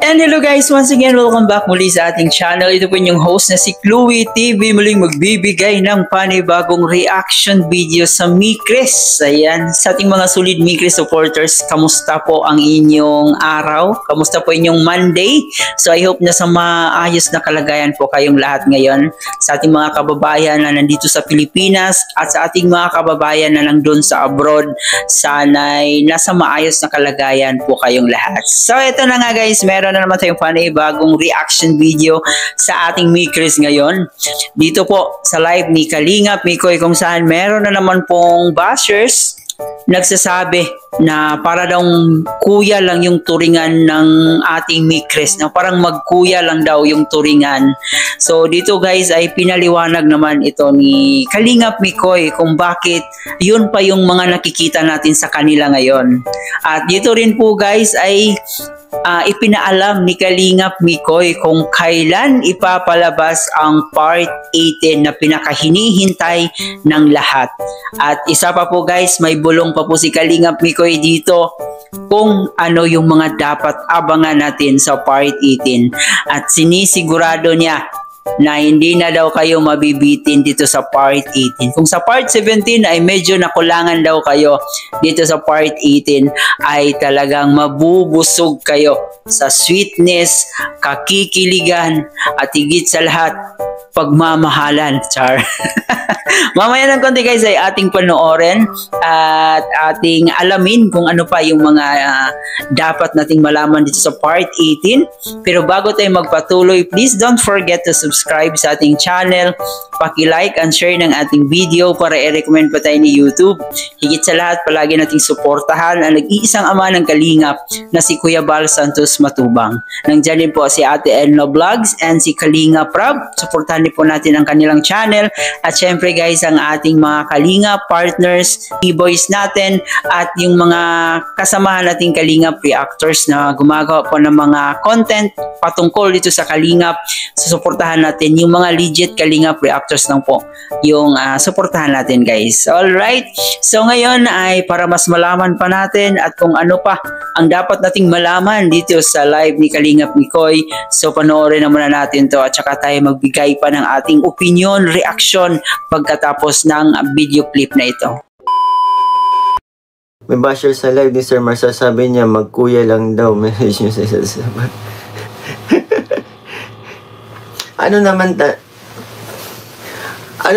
And hello guys, once again, welcome back muli sa ating channel. Ito po yung host na si Chloe TV, muling magbibigay ng panibagong reaction video sa Mikris. Ayan, sa ating mga solid Mikris supporters, kamusta po ang inyong araw? Kamusta po inyong Monday? So I hope na sa maayos na kalagayan po kayong lahat ngayon. Sa ating mga kababayan na nandito sa Pilipinas at sa ating mga kababayan na nandun sa abroad, sana'y nasa maayos na kalagayan po kayong lahat. So ito na nga guys, meron na naman tayong panibagong reaction video sa ating Mikris ngayon. Dito po sa live ni Kalingap Mikoy, kung saan meron na naman pong bashers nagsasabi na para daw kuya lang yung turingan ng ating Mikris, na parang magkuya lang daw yung turingan. So dito guys ay pinaliwanag naman ito ni Kalingap Mikoy kung bakit yun pa yung mga nakikita natin sa kanila ngayon. At dito rin po guys ay ipinaalam ni Kalingap Mikoy kung kailan ipapalabas ang part 18 na pinakahinihintay ng lahat. At isa pa po guys, may bulong pa po si Kalingap Mikoy dito kung ano yung mga dapat abangan natin sa part 18. At sinisigurado niya na hindi na daw kayo mabibitin dito sa part 18. Kung sa part 17 ay medyo nakulangan daw kayo, dito sa part 18 ay talagang mabubusog kayo sa sweetness, kakikiligan, at higit sa lahat, pagmamahalan. Char. Mamaya ng konti guys ay ating panoorin at ating alamin kung ano pa yung mga dapat nating malaman dito sa part 18. Pero bago tayo magpatuloy, please don't forget to subscribe sa ating channel, paki-like and share ng ating video para i-recommend pa tayo ni YouTube. Higit sa lahat, palagi nating suportahan ang nag-iisang ama ng Kalingap na si Kuya Bal Santos Matubang. Nandiyan din po si Ate Elno Vlogs and si Kalingap Rob. Suportahan din po natin ang kanilang channel. At syempre guys, ang ating mga Kalingap partners, e-boys natin, at yung mga kasamahan nating Kalingap reactors na gumagawa po ng mga content patungkol dito sa Kalingap. Susuportahan natin yung mga legit Kalingap reactors lang po yung suportahan natin guys. Alright, so ngayon ay para mas malaman pa natin at kung ano pa ang dapat nating malaman dito sa live ni Kalingap Mikoy, so panoorin na muna natin to at saka tayo magbigay pa ng ating opinion, reaction pagkatapos ng video clip na ito. May basher sa live ni Sir Marsa, sabi niya magkuya lang daw. Message niyo sa isasabat. Ano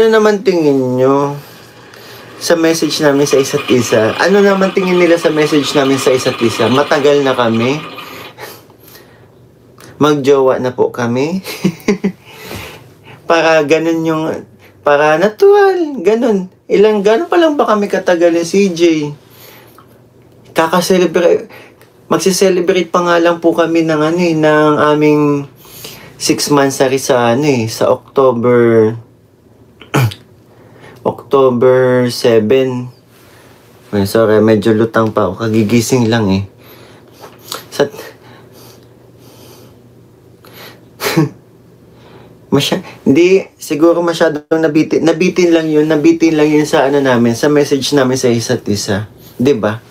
naman tingin nyo sa message namin sa isa't isa? Ano naman tingin nila sa message namin sa isa't isa? Matagal na kami? Magjowa na po kami? Para ganun yung, para natural, ganun. Gano'n pa lang ba kami katagal ni CJ? Magse-celebrate pa nga lang po kami ng ng aming 6 months sa October October 7. Sorry, medyo lutang pa ako, kagigising lang eh. Hindi, siguro masyadong nabitin lang yun sa namin, sa message namin sa isa't isa. 'Di ba?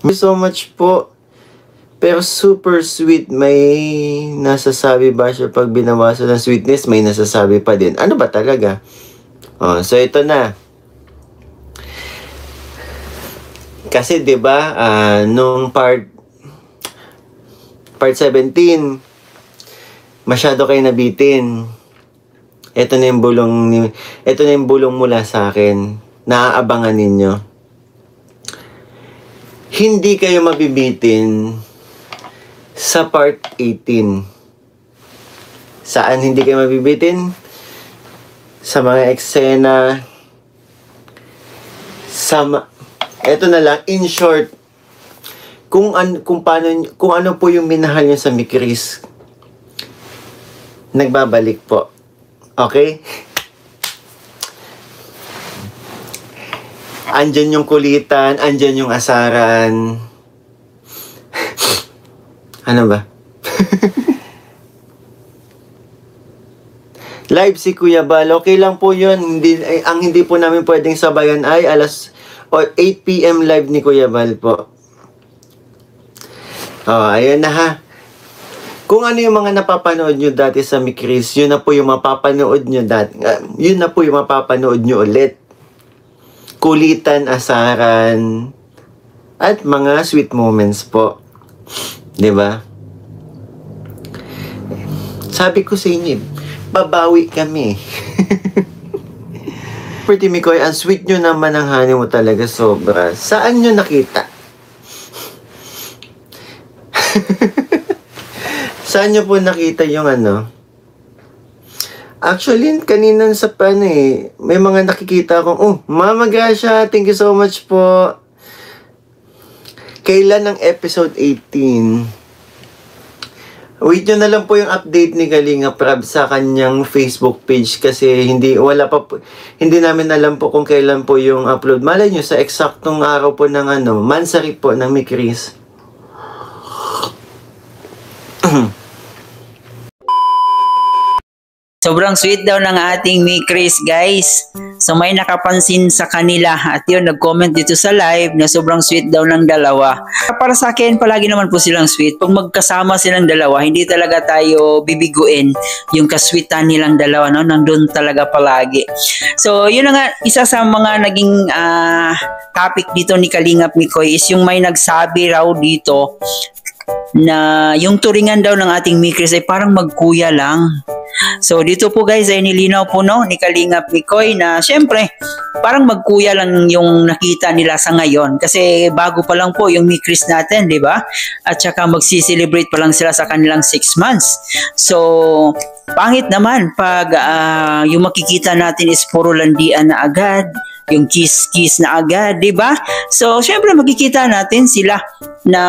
Thank you so much po. Pero super sweet, may nasasabi ba siya pag binawasan ng sweetness, may nasasabi pa din. Ano ba talaga? So ito na. Kasi 'di ba, nung part 17, masyado kayo nabitin. Ito na yung bulong mula sa akin. Naaabangan ninyo. Hindi kayo mabibitin sa part 18. Saan hindi kayo mabibitin? Sa mga eksena. Ito na lang, in short, kung ano po yung minahal nyo sa Mikris, nagbabalik po. Okay? Andyan yung kulitan, andyan yung asaran. Ano ba? Live si Kuya Bal. Okay lang po yun. Ang hindi po namin pwedeng sabayan ay 8 PM live ni Kuya Bal po. Oh, ayun na ha. Kung ano yung mga napapanood nyo dati sa Mikris, yun na po yung mapapanood nyo dati. Yun na po yung mapapanood nyo ulit. Kulitan, asaran, at mga sweet moments po. 'Di ba? Sabi ko sa inyo, babawi kami. Pretty Mikoy, ang sweet nyo naman ang honey mo talaga, sobra. Saan nyo nakita? Saan nyo po nakita yung ano? Actually, kanina sa may mga nakikita akong, oh, Mama Gracia, thank you so much po. Kailan ang episode 18? Wait nyo na lang po yung update ni Kalinga Prab sa kanyang Facebook page kasi hindi namin alam po kung kailan po yung upload. Malay nyo sa eksaktong araw po ng Mansari po ng Mikris. Sobrang sweet daw ng ating Mikris, guys. So may nakapansin sa kanila at yun, nag-comment dito sa live na sobrang sweet daw ng dalawa. Para sa akin, palagi naman po silang sweet. Pag magkasama silang dalawa, hindi talaga tayo bibiguin yung kasweetan nilang dalawa, no? Nandun talaga palagi. So yun na nga, isa sa mga naging topic dito ni Kalingap Mikoy is yung may nagsabi raw dito na yung turingan daw ng ating Mikris ay parang magkuya lang. So dito po guys ay nilinaw po ni Kalingap Mikoy na syempre parang magkuya lang yung nakita nila sa ngayon kasi bago pa lang po yung Mikris natin, di ba? At saka magsi-celebrate pa lang sila sa kanilang 6 months. So pangit naman pag yung makikita natin is puro landian na agad, yung kiss-kiss na agad, di ba? So syempre makikita natin sila na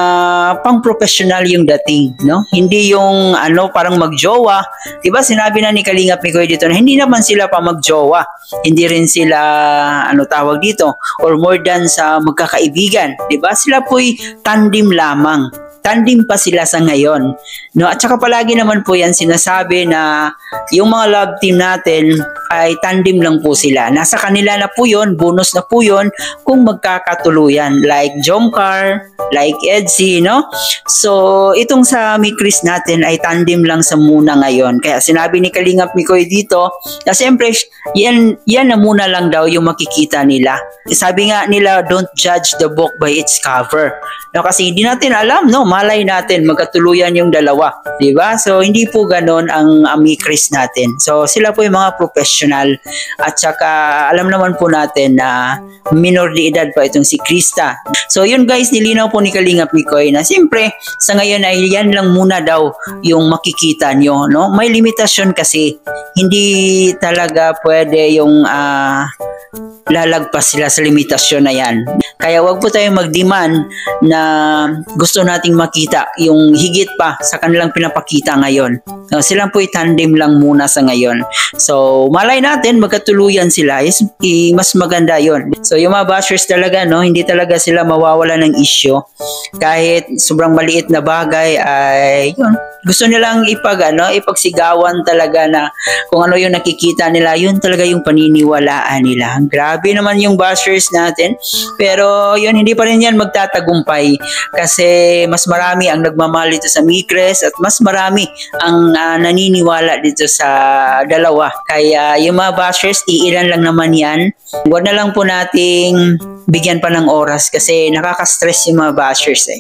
pang-professional yung dating, no? Hindi yung parang magjowa. 'Di ba? Sinabi na ni Kalingap Mikoy dito na hindi naman sila pa magjowa. Hindi rin sila tawag dito or more than sa magkakaibigan, 'di ba? Sila po'y tandem lamang. Tandem pa sila sa ngayon, no? At saka palagi naman po yan sinasabi na yung mga love team natin ay tandem lang po sila. Nasa kanila na po yun, bonus na po yun kung magkakatuluyan. Like Jomcar, like Edsy, no? So, itong sa Mikris natin ay tandem lang sa muna ngayon. Kaya sinabi ni Kalingap Mikoy dito na siyempre, yan na muna lang daw yung makikita nila. Sabi nga nila, don't judge the book by its cover. No, kasi hindi natin alam, no? Malay natin magkatuluyan yung dalawa, di ba? So hindi po ganon ang Mikris natin. So sila po yung mga professional at saka alam naman po natin na minor de edad pa itong si Krista. So yun guys, nilinaw po ni Kalingap Mikoy na siyempre sa ngayon ay yan lang muna daw yung makikita nyo, no? May limitasyon kasi hindi talaga pwede yung lalagpas sila sa limitasyon na yan. Kaya wag po tayong mag-demand na gusto nating makita yung higit pa sa kanilang pinapakita ngayon. Silang po tandem lang muna sa ngayon. So malay natin magkatuluyan sila, mas maganda yon. So yung mga bashers talaga, no, hindi talaga sila mawawala ng issue. Kahit sobrang maliit na bagay ay yun, gusto nilang ipagsigawan talaga na kung ano yung nakikita nila, yun talaga yung paniniwalaan nila. Grabe naman yung bashers natin. Pero yun, hindi pa rin yan magtatagumpay kasi mas marami ang nagmamahal dito sa Mikris at mas marami ang naniniwala dito sa dalawa. Kaya yung mga bashers, iilan lang naman yan. Huwag na lang po nating bigyan pa ng oras kasi nakaka-stress yung mga bashers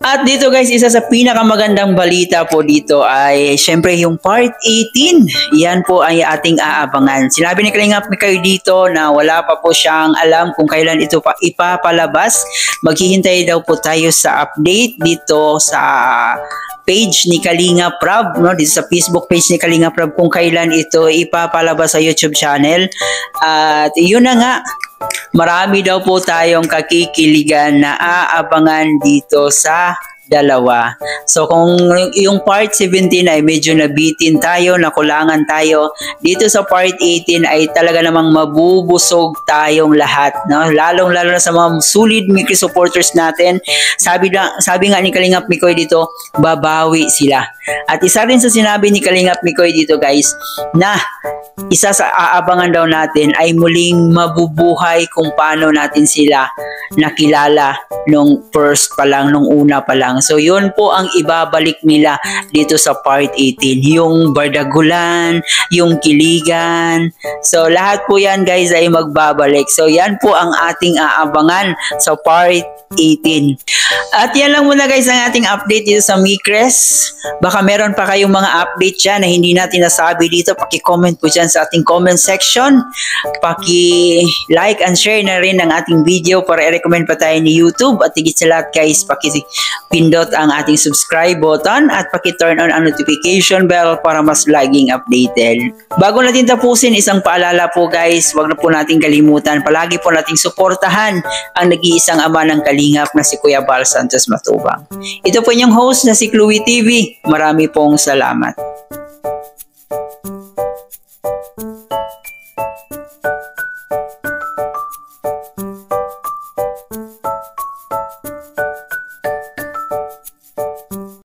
At dito guys, isa sa pinakamagandang balita po dito ay syempre yung part 18. Yan po ay ating aabangan. Sinabi ni Kalingap Mikoy dito na wala pa po siyang alam kung kailan ito pa ipapalabas. Maghihintay daw po tayo sa update dito sa page ni Kalingap Prab, no? Dito sa Facebook page ni Kalingap Prab kung kailan ito ipapalabas sa YouTube channel. At yun na nga, marami daw po tayong kakikiligan na aabangan dito sa dalawa. So kung yung part 17 ay medyo nabitin tayo, nakulangan tayo, dito sa part 18 ay talaga namang mabubusog tayong lahat, no? Lalong-lalo na sa mga solid Mikris supporters natin. Sabi nga ni Kalingap Mikoy dito, babawi sila. At isa rin sa sinabi ni Kalingap Mikoy dito guys, na isa sa aabangan daw natin ay muling mabubuhay kung paano natin sila nakilala nung first pa lang, nung una pa lang. Matubang. So yun po ang ibabalik nila dito sa part 18. Yung bardagulan, yung kiligan. So lahat po yan guys ay magbabalik. So yan po ang ating aabangan sa part 18. At yan lang muna guys ang ating update dito sa Micres. Baka meron pa kayong mga update dyan na hindi natin nasabi dito. Paki-comment po dyan sa ating comment section. Paki-like and share na rin ang ating video para i-recommend pa tayo ni YouTube. At higit sa lahat guys, paki-pindot ang ating subscribe button at paki-turn on ang notification bell para mas laging updated. Bago natin tapusin, isang paalala po guys, wag na po natin kalimutan. Palagi po nating suportahan ang nag-iisang ama ng Kalingap na si Kuya Bal Santos Matubang. Ito po yung host na si Chloe TV. Marami pong salamat.